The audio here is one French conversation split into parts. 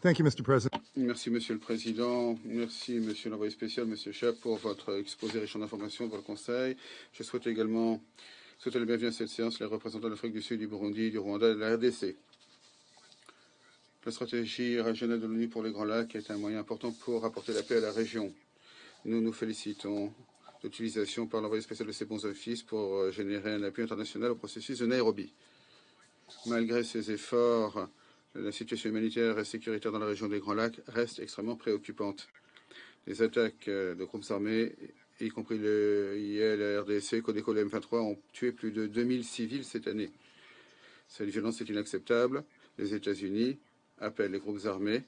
Thank you, Mr. President. Merci, Monsieur le Président. Merci, Monsieur l'envoyé spécial, Monsieur Chap, pour votre exposé riche en informations pour le Conseil. Je souhaite également souhaiter la bienvenue à cette séance les représentants de l'Afrique du Sud, du Burundi, du Rwanda et de la RDC. La stratégie régionale de l'ONU pour les Grands Lacs est un moyen important pour apporter la paix à la région. Nous nous félicitons de l'utilisation par l'envoyé spécial de ces bons offices pour générer un appui international au processus de Nairobi. Malgré ces efforts, la situation humanitaire et sécuritaire dans la région des Grands Lacs reste extrêmement préoccupante. Les attaques de groupes armés, y compris le IL, la RDC, Codeco, le M23, ont tué plus de 2000 civils cette année. Cette violence est inacceptable. Les États-Unis appellent les groupes armés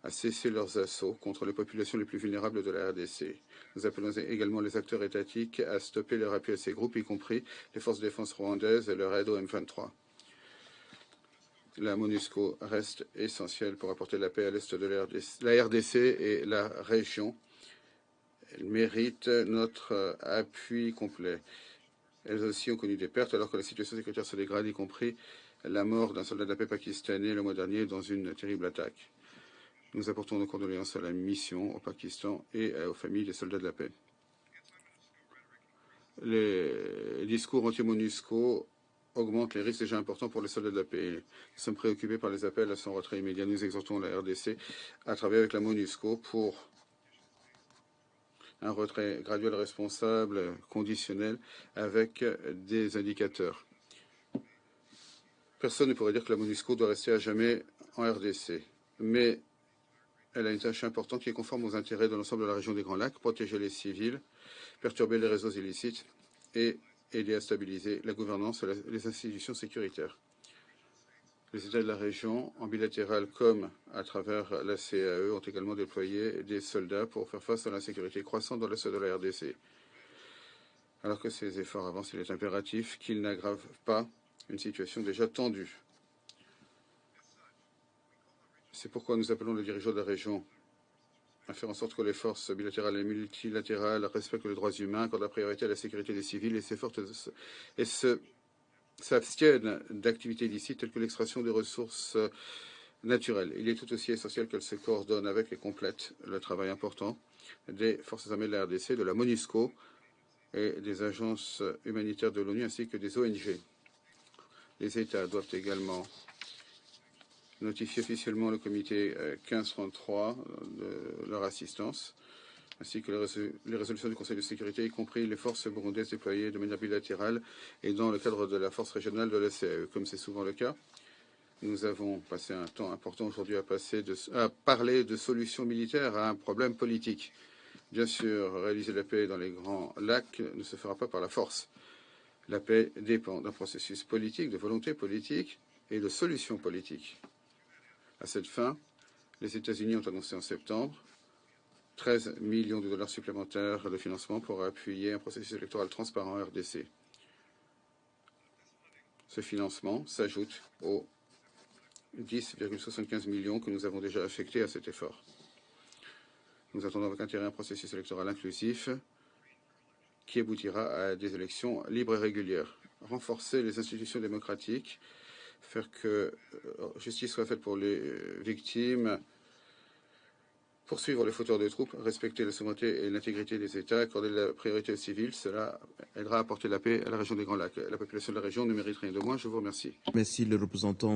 à cesser leurs assauts contre les populations les plus vulnérables de la RDC. Nous appelons également les acteurs étatiques à stopper leur appui à ces groupes, y compris les forces de défense rwandaises et leur aide au M23. La MONUSCO reste essentielle pour apporter la paix à l'est de la RDC et la région. Elle mérite notre appui complet. Elles aussi ont connu des pertes alors que la situation sécuritaire se dégrade, y compris la mort d'un soldat de la paix pakistanais le mois dernier dans une terrible attaque. Nous apportons nos condoléances à la mission au Pakistan et aux familles des soldats de la paix. Les discours anti-MONUSCO augmente les risques déjà importants pour les soldats de la paix. Nous sommes préoccupés par les appels à son retrait immédiat. Nous exhortons la RDC à travailler avec la MONUSCO pour un retrait graduel, responsable, conditionnel, avec des indicateurs. Personne ne pourrait dire que la MONUSCO doit rester à jamais en RDC, mais elle a une tâche importante qui est conforme aux intérêts de l'ensemble de la région des Grands Lacs, protéger les civils, perturber les réseaux illicites et aider à stabiliser la gouvernance et les institutions sécuritaires. Les États de la région, en bilatéral comme à travers la CAE, ont également déployé des soldats pour faire face à l'insécurité croissante dans l'est de la RDC. Alors que ces efforts avancent, il est impératif qu'ils n'aggravent pas une situation déjà tendue. C'est pourquoi nous appelons les dirigeants de la région à faire en sorte que les forces bilatérales et multilatérales respectent les droits humains, accordent la priorité à la sécurité des civils et s'abstiennent d'activités illicites telles que l'extraction des ressources naturelles. Il est tout aussi essentiel qu'elles se coordonnent avec et complètent le travail important des forces armées de la RDC, de la MONUSCO et des agences humanitaires de l'ONU ainsi que des ONG. Les États doivent également notifier officiellement le comité 1533 de leur assistance, ainsi que les résolutions du Conseil de sécurité, y compris les forces burundaises déployées de manière bilatérale et dans le cadre de la force régionale de la CAE. Comme c'est souvent le cas, nous avons passé un temps important aujourd'hui à parler de solutions militaires à un problème politique. Bien sûr, réaliser la paix dans les Grands Lacs ne se fera pas par la force. La paix dépend d'un processus politique, de volonté politique et de solutions politiques. À cette fin, les États-Unis ont annoncé en septembre 13 millions de dollars supplémentaires de financement pour appuyer un processus électoral transparent en RDC. Ce financement s'ajoute aux 10,75 millions que nous avons déjà affectés à cet effort. Nous attendons avec intérêt un processus électoral inclusif qui aboutira à des élections libres et régulières. Renforcer les institutions démocratiques, faire que justice soit faite pour les victimes, poursuivre les fauteurs de troupes, respecter la souveraineté et l'intégrité des États, accorder la priorité aux civils, cela aidera à apporter la paix à la région des Grands Lacs. La population de la région ne mérite rien de moins. Je vous remercie. Merci, le représentant.